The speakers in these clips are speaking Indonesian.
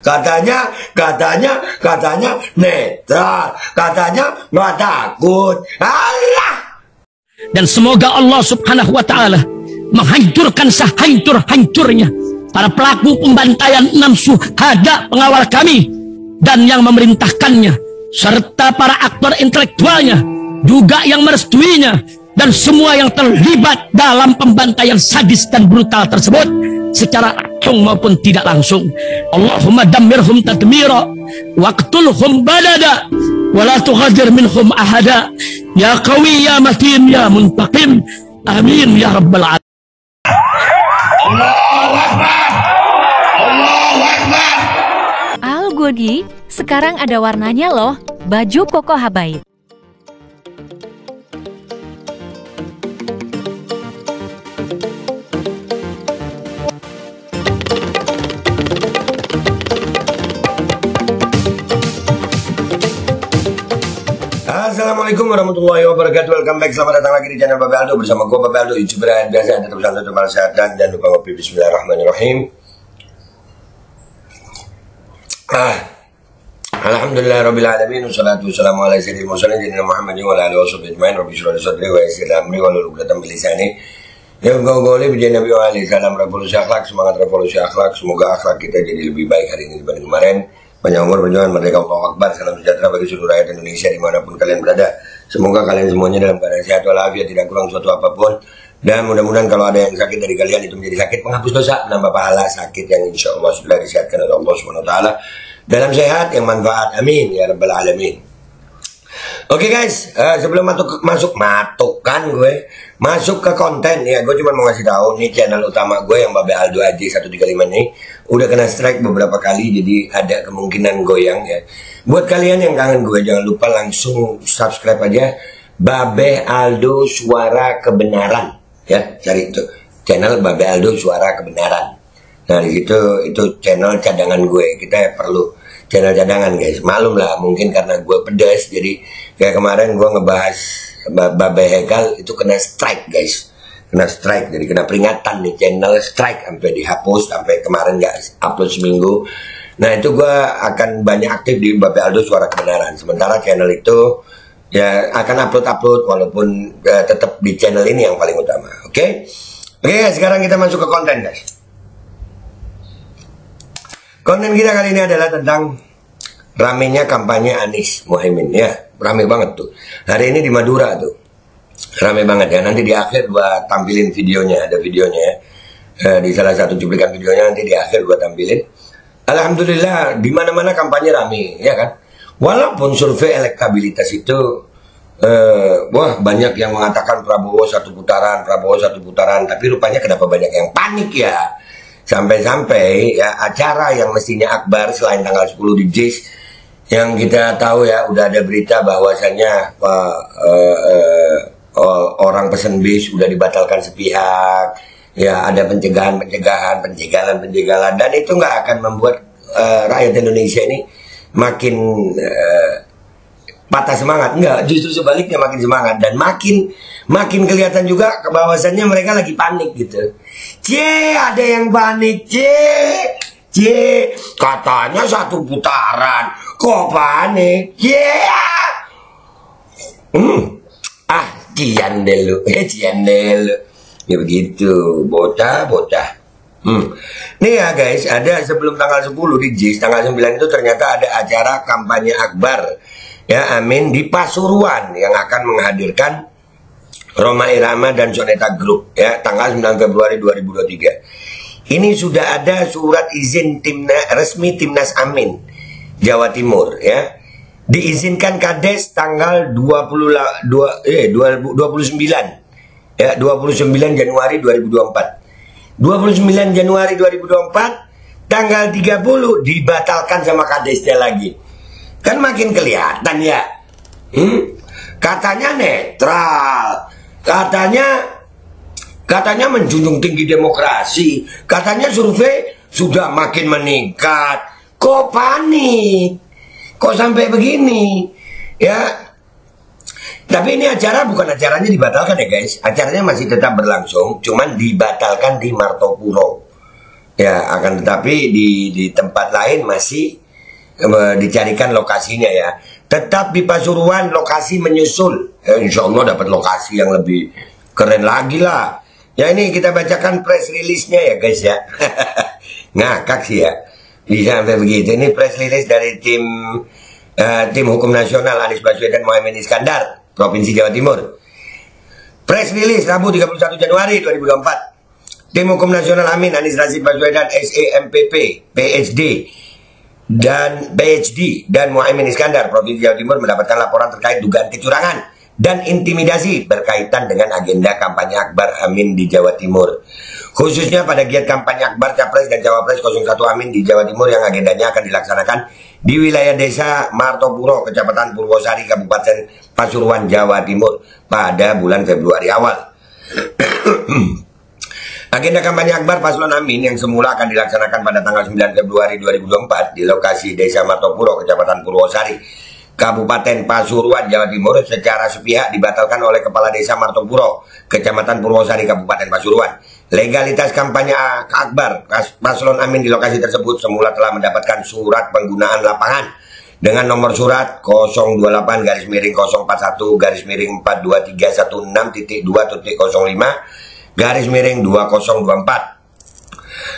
Katanya netral, katanya nggak takut. Allah. Dan semoga Allah Subhanahu wa Ta'ala menghancurkan sehancur-hancurnya para pelaku pembantaian 6 syuhada pengawal kami dan yang memerintahkannya, serta para aktor intelektualnya juga yang merestuinya, dan semua yang terlibat dalam pembantaian sadis dan brutal tersebut secara langsung maupun tidak langsung. Allahumma dammirhum tadmira waqtulhum badada wala tughadir minhum ahada ya qawi ya matin ya muntaqim amin ya rabbal alamin. Allahu Akbar. Allahu Akbar. Al Godi, sekarang ada warnanya loh, baju koko habaib. Assalamualaikum warahmatullahi wabarakatuh. Welcome back, selamat datang lagi di channel Babe Aldo. Bersama gue Babe Aldo, YouTuber yang biasa. Tetap santai, tetap sehat, dan jangan lupa ngopi. Bismillahirrahmanirrahim. Alhamdulillahirrabbilalamin. Wassalatu wassalamu ala sayyidil mursalin sayyidina Muhammadin wa ala alihi washabihi ajmain. Rabbi shrah li sadri wa yassir li amri wahlul 'uqdatam min lisani yafqahu qawli. Bi Nabi wa alihi salam. Revolusi akhlak, semangat revolusi akhlak. Semoga akhlak kita jadi lebih baik hari ini dibanding kemarin. Panjang umur, perjuangan, merdeka, Allahu Akbar. Salam sejahtera bagi seluruh rakyat Indonesia dimanapun kalian berada. Semoga kalian semuanya dalam keadaan sehat walafiat, tidak kurang suatu apapun. Dan mudah-mudahan kalau ada yang sakit dari kalian itu menjadi sakit penghapus dosa, menambah pahala sakit yang insya Allah sudah disehatkan oleh Allah SWT dalam sehat yang manfaat. Amin ya rabbal alamin. Oke guys, sebelum masuk ke konten ya, gue cuma mau ngasih tahu nih, channel utama gue yang Babe Aldo Aji 135 ini udah kena strike beberapa kali, jadi ada kemungkinan goyang ya. Buat kalian yang kangen gue, jangan lupa langsung subscribe aja Babe Aldo Suara Kebenaran ya, cari itu channel Babe Aldo Suara Kebenaran. Nah di situ itu channel cadangan gue, kita perlu channel cadangan guys. Malum lah, mungkin karena gue pedas, jadi kayak kemarin gue ngebahas Babe Hekal itu kena strike guys, kena strike, jadi kena peringatan nih, channel strike sampai dihapus, sampai kemarin nggak upload seminggu. Nah itu gue akan banyak aktif di Babe Aldo Suara Kebenaran, sementara channel itu ya akan upload walaupun tetap di channel ini yang paling utama. Oke, sekarang kita masuk ke konten guys. Konten kita kali ini adalah tentang ramenya kampanye Anies Muhaimin ya, rame banget tuh. Hari ini di Madura tuh, rame banget ya. Nanti di akhir gua tampilin videonya, ada videonya ya. Di salah satu cuplikan videonya nanti di akhir gua tampilin. Alhamdulillah di mana-mana kampanye rame ya kan. Walaupun survei elektabilitas itu wah banyak yang mengatakan Prabowo satu putaran, tapi rupanya kenapa banyak yang panik ya. Sampai-sampai ya acara yang mestinya akbar selain tanggal 10 di JIS, yang kita tahu ya udah ada berita bahwasannya orang pesen bis udah dibatalkan sepihak ya, ada pencegahan, dan itu nggak akan membuat rakyat Indonesia ini makin patah semangat, enggak, justru sebaliknya makin semangat, dan makin kelihatan juga bahwasannya mereka lagi panik gitu. Ada yang panik, katanya satu putaran, kok panik, cian deh lu, ya begitu, bocah. Nih ya guys, ada sebelum tanggal 10 di JIS, tanggal 9 itu ternyata ada acara kampanye akbar ya, amin, di Pasuruan yang akan menghadirkan Rhoma Irama dan Soneta Group ya, tanggal 9 Februari 2023. Ini sudah ada surat izin resmi Timnas Amin Jawa Timur ya. Diizinkan Kades tanggal 29 ya, 29 Januari 2024. 29 Januari 2024 tanggal 30 dibatalkan sama Kadesnya lagi. Kan makin kelihatan ya. Katanya netral, katanya menjunjung tinggi demokrasi, katanya survei sudah makin meningkat. Kok panik? Kok sampai begini? Ya. Tapi ini acara bukan acaranya dibatalkan ya guys. Acaranya masih tetap berlangsung, cuman dibatalkan di Martopuro. Ya, akan tetapi di tempat lain masih dicarikan lokasinya ya. Tetap di Pasuruan lokasi menyusul. Insya Allah dapat lokasi yang lebih keren lagi lah. Ya ini kita bacakan press release-nya ya guys ya. Ngakak sih ya. Bisa sampai begitu. Ini press release dari tim hukum nasional Anies Baswedan Mohaimin Iskandar, Provinsi Jawa Timur. Press release Rabu 31 Januari 2024. Tim Hukum Nasional Amin Anies Rashid Baswedan SEMPP PhD dan Mohaimin Iskandar Provinsi Jawa Timur mendapatkan laporan terkait dugaan kecurangan dan intimidasi berkaitan dengan agenda kampanye Akbar Amin di Jawa Timur. Khususnya pada giat kampanye Akbar Capres dan Cawapres 01 Amin di Jawa Timur yang agendanya akan dilaksanakan di wilayah desa Martopuro, Kecamatan Purwosari, Kabupaten Pasuruan, Jawa Timur pada bulan Februari awal. Agenda kampanye Akbar Paslon Amin yang semula akan dilaksanakan pada tanggal 9 Februari 2024 di lokasi Desa Martopuro, Kecamatan Purwosari, Kabupaten Pasuruan, Jawa Timur secara sepihak dibatalkan oleh Kepala Desa Martopuro, Kecamatan Purwosari, Kabupaten Pasuruan. Legalitas kampanye Akbar Paslon Amin di lokasi tersebut semula telah mendapatkan surat penggunaan lapangan dengan nomor surat 028-41316.2.05/2024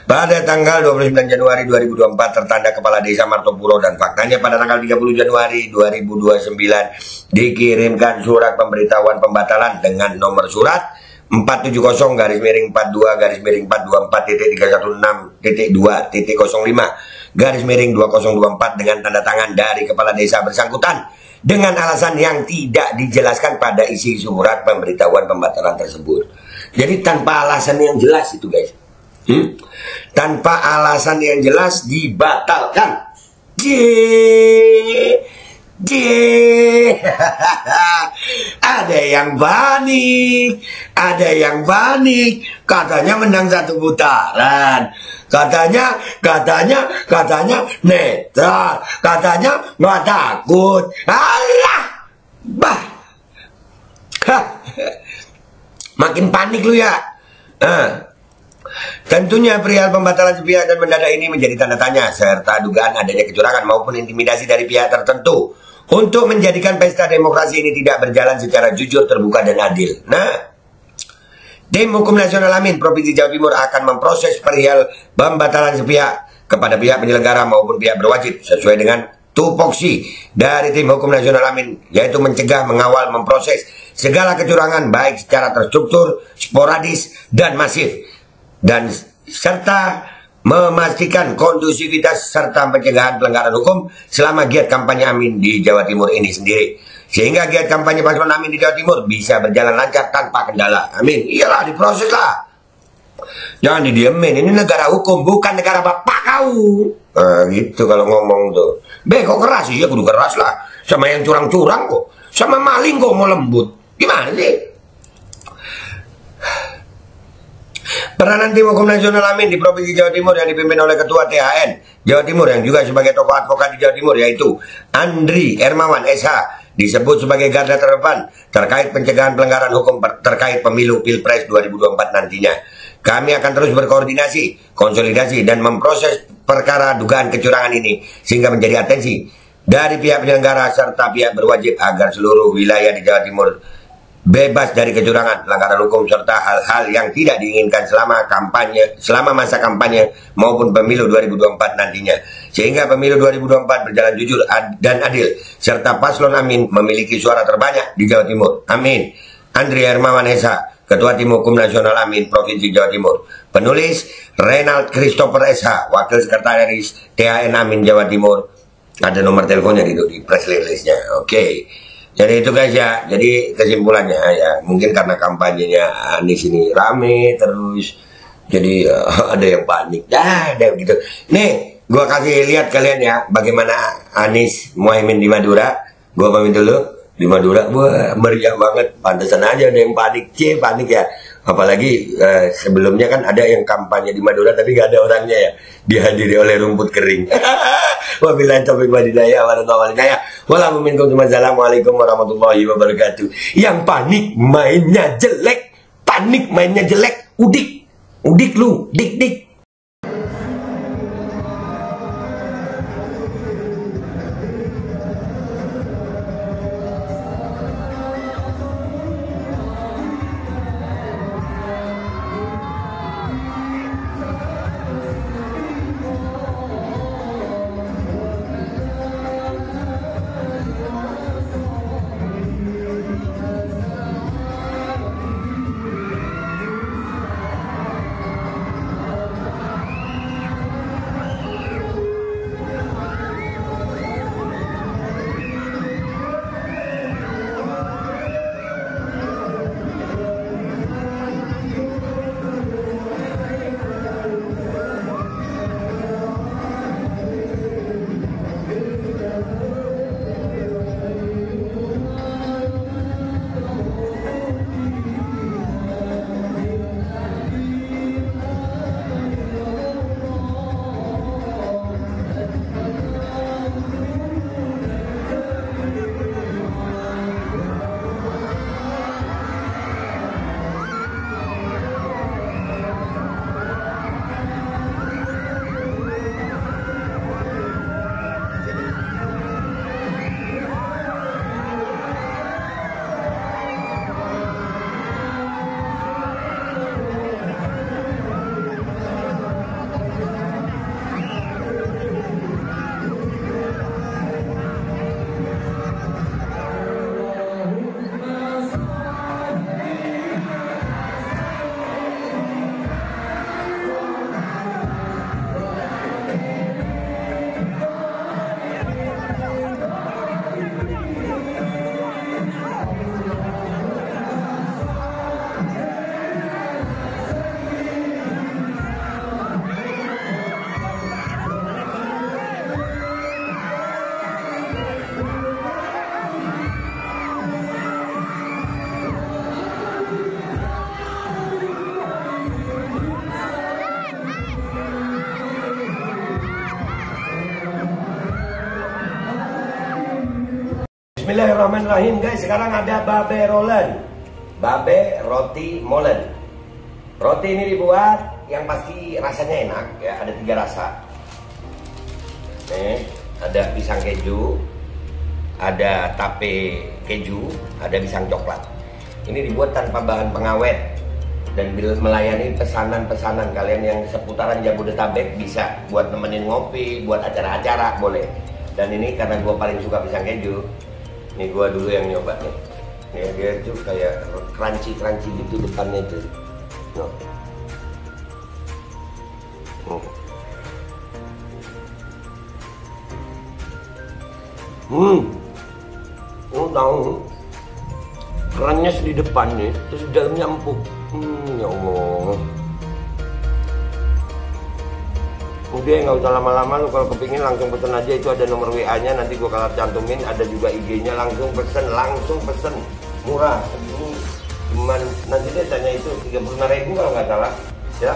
pada tanggal 29 Januari 2024 tertanda Kepala Desa Martopuro, dan faktanya pada tanggal 30 Januari 2029 dikirimkan surat pemberitahuan pembatalan dengan nomor surat 470-42-42-4.2.316.2.05/2024 dengan tanda tangan dari Kepala Desa bersangkutan dengan alasan yang tidak dijelaskan pada isi surat pemberitahuan pembatalan tersebut. Jadi tanpa alasan yang jelas itu guys. Tanpa alasan yang jelas dibatalkan. Ada yang panik, katanya menang satu putaran, katanya netral, katanya nggak takut. Alah, makin panik lu ya. Tentunya perihal pembatalan sepihak dan mendadak ini menjadi tanda tanya serta dugaan adanya kecurangan maupun intimidasi dari pihak tertentu untuk menjadikan pesta demokrasi ini tidak berjalan secara jujur, terbuka, dan adil. Nah, Tim Hukum Nasional Amin Provinsi Jawa Timur akan memproses perihal pembatalan sepihak kepada pihak penyelenggara maupun pihak berwajib sesuai dengan tupoksi dari Tim Hukum Nasional Amin, yaitu mencegah, mengawal, memproses segala kecurangan baik secara terstruktur, sporadis, dan masif, dan serta memastikan kondusivitas serta pencegahan pelanggaran hukum selama giat kampanye Amin di Jawa Timur ini sendiri, sehingga giat kampanye Paslon Amin di Jawa Timur bisa berjalan lancar tanpa kendala. Amin. Iyalah, diproses lah, jangan didiemin. Ini negara hukum, bukan negara bapak kau. Gitu kalau ngomong tuh. Kok keras? Iya kudu keras lah. Sama yang curang-curang kok, sama maling kok mau lembut. Gimana sih? Peranan Tim Hukum Nasional Amin di Provinsi Jawa Timur yang dipimpin oleh Ketua THN Jawa Timur yang juga sebagai tokoh advokat di Jawa Timur, yaitu Andri Hermawan SH, disebut sebagai garda terdepan terkait pencegahan pelanggaran hukum terkait pemilu Pilpres 2024 nantinya. Kami akan terus berkoordinasi, konsolidasi, dan memproses perkara dugaan kecurangan ini sehingga menjadi atensi dari pihak penyelenggara serta pihak berwajib agar seluruh wilayah di Jawa Timur bebas dari kecurangan, pelanggaran hukum, serta hal-hal yang tidak diinginkan selama masa kampanye maupun pemilu 2024 nantinya, sehingga pemilu 2024 berjalan jujur dan adil, serta Paslon Amin memiliki suara terbanyak di Jawa Timur. Amin. Andri Hermawan SH, Ketua Tim Hukum Nasional Amin Provinsi Jawa Timur. Penulis Renald Christopher SH, Wakil Sekretaris THN Amin Jawa Timur. Ada nomor teleponnya di press release-nya. Oke. Jadi itu guys ya, jadi kesimpulannya ya, mungkin karena kampanyenya Anies ini rame terus, jadi ada yang panik, ada begitu. Nih, gua kasih lihat kalian ya, bagaimana Anies Mohaimin di Madura. Gua pamit dulu, di Madura, wah meriah banget, pantesan aja ada yang panik, panik ya. Apalagi sebelumnya kan ada yang kampanye di Madura tapi gak ada orangnya ya, dihadiri oleh rumput kering. Wabillahi taufiq wal hidayah. Wassalamualaikum warahmatullahi wabarakatuh. Yang panik mainnya jelek, udik lu, dik. Bismillahirrahmanirrahim guys. Sekarang ada babe rolen, babe roti molen. Roti ini dibuat yang pasti rasanya enak ya. Ada 3 rasa. Nih, ada pisang keju, ada tape keju, ada pisang coklat. Ini dibuat tanpa bahan pengawet dan melayani pesanan-pesanan kalian yang seputaran Jabodetabek. Bisa buat nemenin ngopi, buat acara-acara boleh. Dan ini karena gue paling suka pisang keju, nih gue dulu yang nyoba nih. Nih dia tuh kayak crunchy gitu depannya itu. No. Tahu kerannya di depan nih, terus di dalamnya empuk. Ya Allah. Udah nggak usah lama-lama, lu kalau kepingin langsung pesen aja, itu ada nomor WA-nya, nanti gua kalau cantumin, ada juga IG-nya, langsung pesen, murah. Cuman nanti dia tanya itu 35.000 kalau nggak salah, ya.